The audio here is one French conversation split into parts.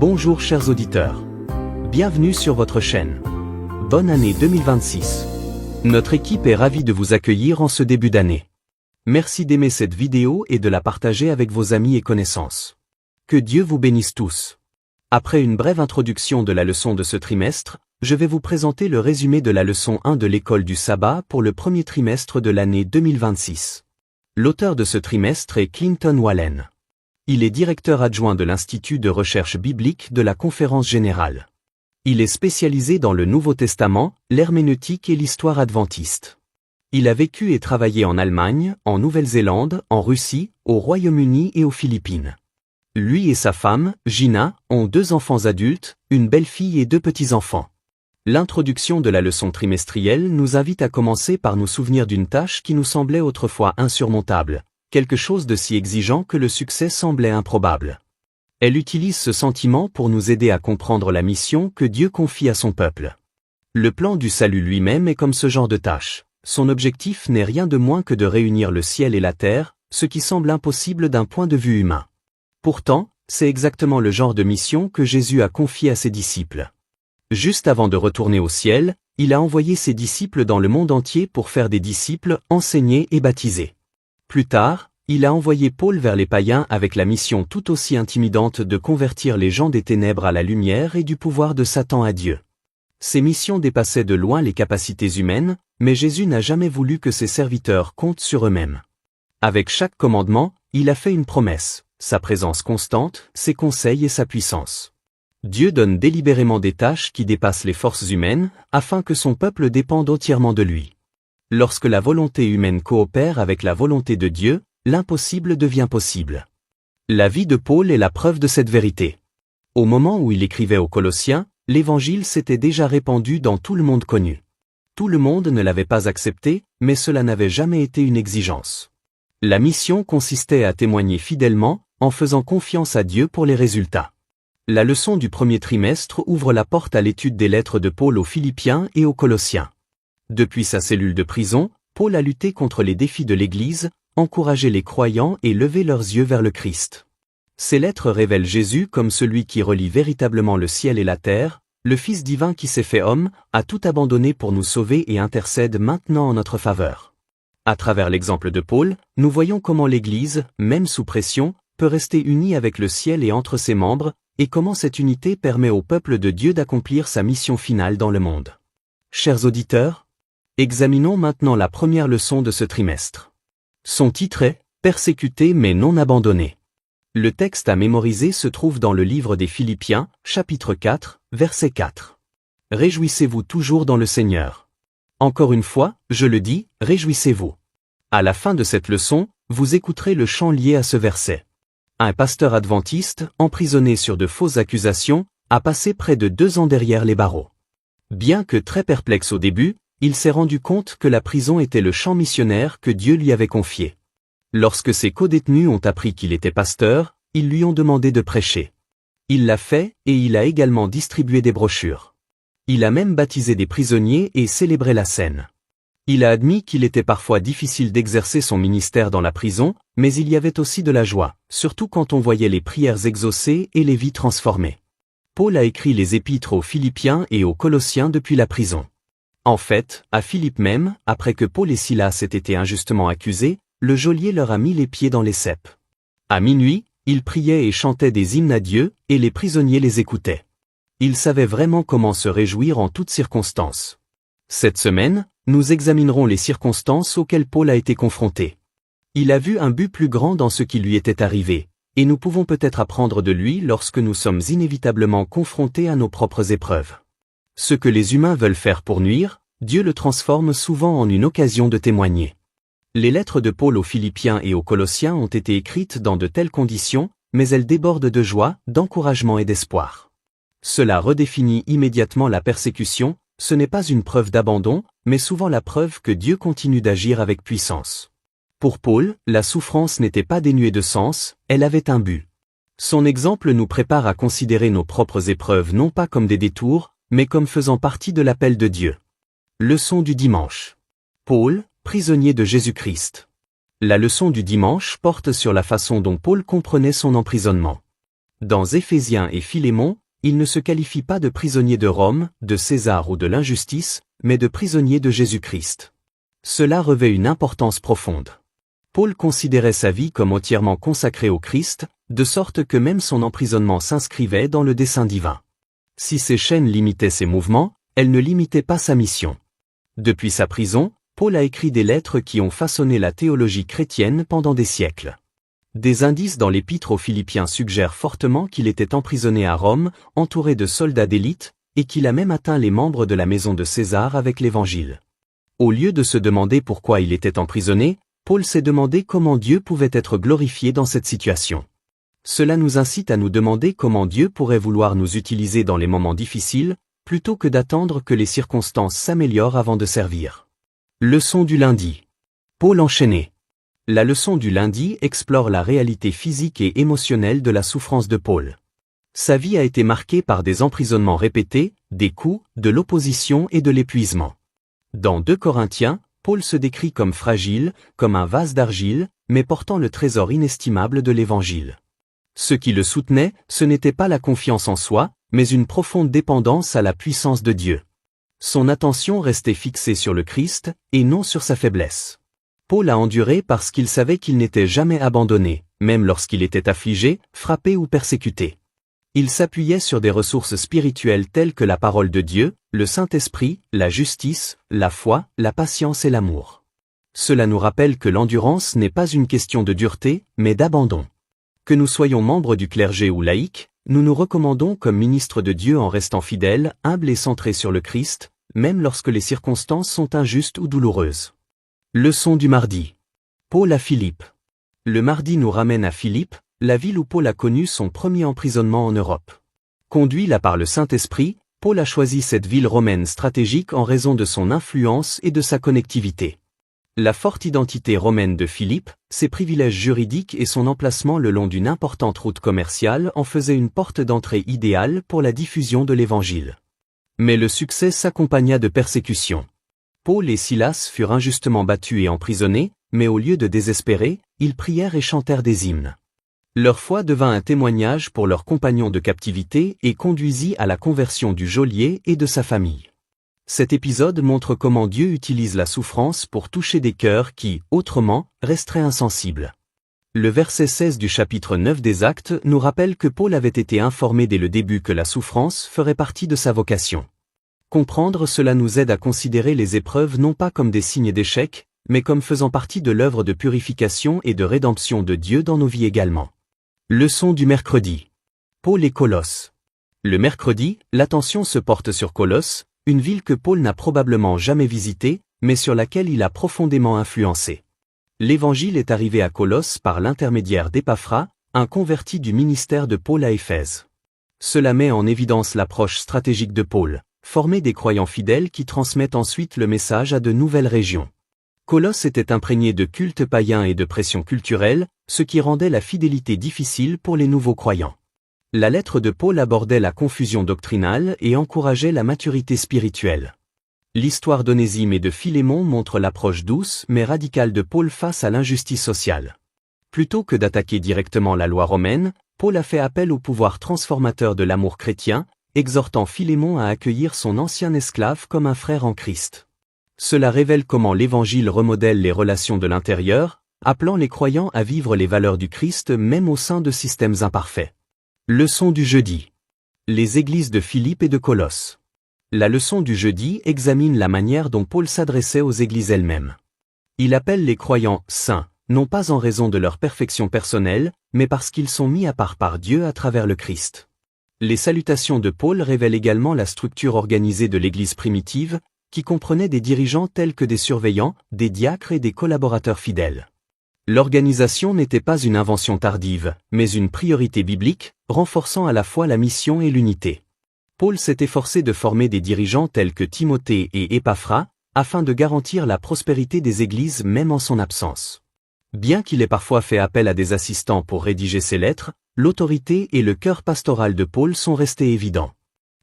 Bonjour chers auditeurs. Bienvenue sur votre chaîne. Bonne année 2026. Notre équipe est ravie de vous accueillir en ce début d'année. Merci d'aimer cette vidéo et de la partager avec vos amis et connaissances. Que Dieu vous bénisse tous. Après une brève introduction de la leçon de ce trimestre, je vais vous présenter le résumé de la leçon 1 de l'école du sabbat pour le premier trimestre de l'année 2026. L'auteur de ce trimestre est Clinton Wallen. Il est directeur adjoint de l'Institut de recherche biblique de la Conférence générale. Il est spécialisé dans le Nouveau Testament, l'herméneutique et l'histoire adventiste. Il a vécu et travaillé en Allemagne, en Nouvelle-Zélande, en Russie, au Royaume-Uni et aux Philippines. Lui et sa femme, Gina, ont 2 enfants adultes, une belle-fille et 2 petits-enfants. L'introduction de la leçon trimestrielle nous invite à commencer par nous souvenir d'une tâche qui nous semblait autrefois insurmontable, quelque chose de si exigeant que le succès semblait improbable. Elle utilise ce sentiment pour nous aider à comprendre la mission que Dieu confie à son peuple. Le plan du salut lui-même est comme ce genre de tâche. Son objectif n'est rien de moins que de réunir le ciel et la terre, ce qui semble impossible d'un point de vue humain. Pourtant, c'est exactement le genre de mission que Jésus a confié à ses disciples. Juste avant de retourner au ciel, il a envoyé ses disciples dans le monde entier pour faire des disciples, enseigner et baptiser. Plus tard, il a envoyé Paul vers les païens avec la mission tout aussi intimidante de convertir les gens des ténèbres à la lumière et du pouvoir de Satan à Dieu. Ces missions dépassaient de loin les capacités humaines, mais Jésus n'a jamais voulu que ses serviteurs comptent sur eux-mêmes. Avec chaque commandement, il a fait une promesse, sa présence constante, ses conseils et sa puissance. Dieu donne délibérément des tâches qui dépassent les forces humaines, afin que son peuple dépende entièrement de lui. Lorsque la volonté humaine coopère avec la volonté de Dieu, l'impossible devient possible. La vie de Paul est la preuve de cette vérité. Au moment où il écrivait aux Colossiens, l'Évangile s'était déjà répandu dans tout le monde connu. Tout le monde ne l'avait pas accepté, mais cela n'avait jamais été une exigence. La mission consistait à témoigner fidèlement, en faisant confiance à Dieu pour les résultats. La leçon du premier trimestre ouvre la porte à l'étude des lettres de Paul aux Philippiens et aux Colossiens. Depuis sa cellule de prison, Paul a lutté contre les défis de l'Église, encouragé les croyants et levé leurs yeux vers le Christ. Ces lettres révèlent Jésus comme celui qui relie véritablement le ciel et la terre, le Fils divin qui s'est fait homme, a tout abandonné pour nous sauver et intercède maintenant en notre faveur. À travers l'exemple de Paul, nous voyons comment l'Église, même sous pression, peut rester unie avec le ciel et entre ses membres, et comment cette unité permet au peuple de Dieu d'accomplir sa mission finale dans le monde. Chers auditeurs, examinons maintenant la première leçon de ce trimestre. Son titre est « Persécuté mais non abandonné ». Le texte à mémoriser se trouve dans le livre des Philippiens, chapitre 4, verset 4. Réjouissez-vous toujours dans le Seigneur. Encore une fois, je le dis, réjouissez-vous. À la fin de cette leçon, vous écouterez le chant lié à ce verset. Un pasteur adventiste, emprisonné sur de fausses accusations, a passé près de 2 ans derrière les barreaux. Bien que très perplexe au début, il s'est rendu compte que la prison était le champ missionnaire que Dieu lui avait confié. Lorsque ses codétenus ont appris qu'il était pasteur, ils lui ont demandé de prêcher. Il l'a fait, et il a également distribué des brochures. Il a même baptisé des prisonniers et célébré la scène. Il a admis qu'il était parfois difficile d'exercer son ministère dans la prison, mais il y avait aussi de la joie, surtout quand on voyait les prières exaucées et les vies transformées. Paul a écrit les épîtres aux Philippiens et aux Colossiens depuis la prison. En fait, à Philippe même, après que Paul et Silas aient été injustement accusés, le geôlier leur a mis les pieds dans les ceps. À minuit, ils priaient et chantaient des hymnes à Dieu, et les prisonniers les écoutaient. Ils savaient vraiment comment se réjouir en toutes circonstances. Cette semaine, nous examinerons les circonstances auxquelles Paul a été confronté. Il a vu un but plus grand dans ce qui lui était arrivé, et nous pouvons peut-être apprendre de lui lorsque nous sommes inévitablement confrontés à nos propres épreuves. Ce que les humains veulent faire pour nuire, Dieu le transforme souvent en une occasion de témoigner. Les lettres de Paul aux Philippiens et aux Colossiens ont été écrites dans de telles conditions, mais elles débordent de joie, d'encouragement et d'espoir. Cela redéfinit immédiatement la persécution, ce n'est pas une preuve d'abandon, mais souvent la preuve que Dieu continue d'agir avec puissance. Pour Paul, la souffrance n'était pas dénuée de sens, elle avait un but. Son exemple nous prépare à considérer nos propres épreuves non pas comme des détours, mais comme faisant partie de l'appel de Dieu. Leçon du dimanche. Paul, prisonnier de Jésus-Christ. La leçon du dimanche porte sur la façon dont Paul comprenait son emprisonnement. Dans Éphésiens et Philémon, il ne se qualifie pas de prisonnier de Rome, de César ou de l'injustice, mais de prisonnier de Jésus-Christ. Cela revêt une importance profonde. Paul considérait sa vie comme entièrement consacrée au Christ, de sorte que même son emprisonnement s'inscrivait dans le dessein divin. Si ces chaînes limitaient ses mouvements, elles ne limitaient pas sa mission. Depuis sa prison, Paul a écrit des lettres qui ont façonné la théologie chrétienne pendant des siècles. Des indices dans l'épître aux Philippiens suggèrent fortement qu'il était emprisonné à Rome, entouré de soldats d'élite, et qu'il a même atteint les membres de la maison de César avec l'Évangile. Au lieu de se demander pourquoi il était emprisonné, Paul s'est demandé comment Dieu pouvait être glorifié dans cette situation. Cela nous incite à nous demander comment Dieu pourrait vouloir nous utiliser dans les moments difficiles, plutôt que d'attendre que les circonstances s'améliorent avant de servir. Leçon du lundi. Paul enchaîné. La leçon du lundi explore la réalité physique et émotionnelle de la souffrance de Paul. Sa vie a été marquée par des emprisonnements répétés, des coups, de l'opposition et de l'épuisement. Dans 2 Corinthiens, Paul se décrit comme fragile, comme un vase d'argile, mais portant le trésor inestimable de l'Évangile. Ce qui le soutenait, ce n'était pas la confiance en soi, mais une profonde dépendance à la puissance de Dieu. Son attention restait fixée sur le Christ, et non sur sa faiblesse. Paul a enduré parce qu'il savait qu'il n'était jamais abandonné, même lorsqu'il était affligé, frappé ou persécuté. Il s'appuyait sur des ressources spirituelles telles que la parole de Dieu, le Saint-Esprit, la justice, la foi, la patience et l'amour. Cela nous rappelle que l'endurance n'est pas une question de dureté, mais d'abandon. Que nous soyons membres du clergé ou laïcs, nous nous recommandons comme ministres de Dieu en restant fidèles, humbles et centrés sur le Christ, même lorsque les circonstances sont injustes ou douloureuses. Leçon du mardi. Paul à Philippe. Le mardi nous ramène à Philippe, la ville où Paul a connu son premier emprisonnement en Europe. Conduit là par le Saint-Esprit, Paul a choisi cette ville romaine stratégique en raison de son influence et de sa connectivité. La forte identité romaine de Philippe, ses privilèges juridiques et son emplacement le long d'une importante route commerciale en faisaient une porte d'entrée idéale pour la diffusion de l'Évangile. Mais le succès s'accompagna de persécutions. Paul et Silas furent injustement battus et emprisonnés, mais au lieu de désespérer, ils prièrent et chantèrent des hymnes. Leur foi devint un témoignage pour leurs compagnons de captivité et conduisit à la conversion du geôlier et de sa famille. Cet épisode montre comment Dieu utilise la souffrance pour toucher des cœurs qui, autrement, resteraient insensibles. Le verset 16 du chapitre 9 des Actes nous rappelle que Paul avait été informé dès le début que la souffrance ferait partie de sa vocation. Comprendre cela nous aide à considérer les épreuves non pas comme des signes d'échec, mais comme faisant partie de l'œuvre de purification et de rédemption de Dieu dans nos vies également. Leçon du mercredi. Paul et Colosse. Le mercredi, l'attention se porte sur Colosse, une ville que Paul n'a probablement jamais visitée, mais sur laquelle il a profondément influencé. L'Évangile est arrivé à Colosse par l'intermédiaire d'Épaphras, un converti du ministère de Paul à Éphèse. Cela met en évidence l'approche stratégique de Paul, former des croyants fidèles qui transmettent ensuite le message à de nouvelles régions. Colosse était imprégné de cultes païens et de pression culturelle, ce qui rendait la fidélité difficile pour les nouveaux croyants. La lettre de Paul abordait la confusion doctrinale et encourageait la maturité spirituelle. L'histoire d'Onésime et de Philémon montre l'approche douce mais radicale de Paul face à l'injustice sociale. Plutôt que d'attaquer directement la loi romaine, Paul a fait appel au pouvoir transformateur de l'amour chrétien, exhortant Philémon à accueillir son ancien esclave comme un frère en Christ. Cela révèle comment l'Évangile remodèle les relations de l'intérieur, appelant les croyants à vivre les valeurs du Christ même au sein de systèmes imparfaits. Leçon du jeudi. Les églises de Philippe et de Colosse. La leçon du jeudi examine la manière dont Paul s'adressait aux églises elles-mêmes. Il appelle les croyants « saints », non pas en raison de leur perfection personnelle, mais parce qu'ils sont mis à part par Dieu à travers le Christ. Les salutations de Paul révèlent également la structure organisée de l'Église primitive, qui comprenait des dirigeants tels que des surveillants, des diacres et des collaborateurs fidèles. L'organisation n'était pas une invention tardive, mais une priorité biblique, renforçant à la fois la mission et l'unité. Paul s'est efforcé de former des dirigeants tels que Timothée et Épaphras, afin de garantir la prospérité des églises même en son absence. Bien qu'il ait parfois fait appel à des assistants pour rédiger ses lettres, l'autorité et le cœur pastoral de Paul sont restés évidents.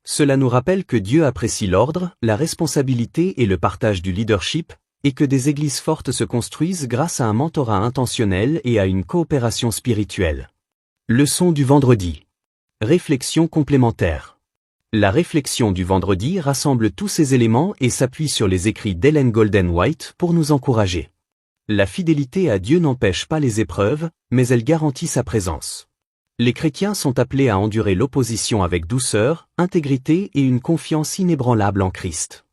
Cela nous rappelle que Dieu apprécie l'ordre, la responsabilité et le partage du leadership, et que des églises fortes se construisent grâce à un mentorat intentionnel et à une coopération spirituelle. Leçon du vendredi. Réflexion complémentaire. La réflexion du vendredi rassemble tous ces éléments et s'appuie sur les écrits d'Ellen Golden White pour nous encourager. La fidélité à Dieu n'empêche pas les épreuves, mais elle garantit sa présence. Les chrétiens sont appelés à endurer l'opposition avec douceur, intégrité et une confiance inébranlable en Christ.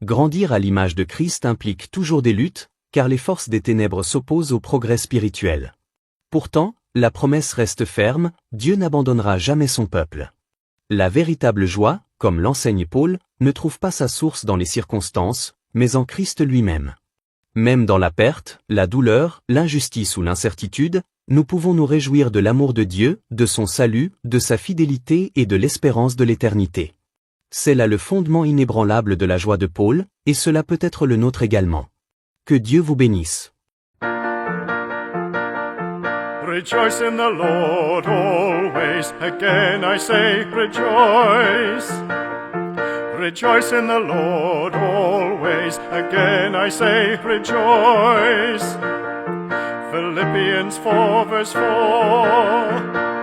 Grandir à l'image de Christ implique toujours des luttes, car les forces des ténèbres s'opposent au progrès spirituel. Pourtant, la promesse reste ferme, Dieu n'abandonnera jamais son peuple. La véritable joie, comme l'enseigne Paul, ne trouve pas sa source dans les circonstances, mais en Christ lui-même. Même dans la perte, la douleur, l'injustice ou l'incertitude, nous pouvons nous réjouir de l'amour de Dieu, de son salut, de sa fidélité et de l'espérance de l'éternité. C'est là le fondement inébranlable de la joie de Paul, et cela peut être le nôtre également. Que Dieu vous bénisse. Rejoice in the Lord always, again I say rejoice. Rejoice in the Lord always, again I say rejoice. Philippians 4 verse 4.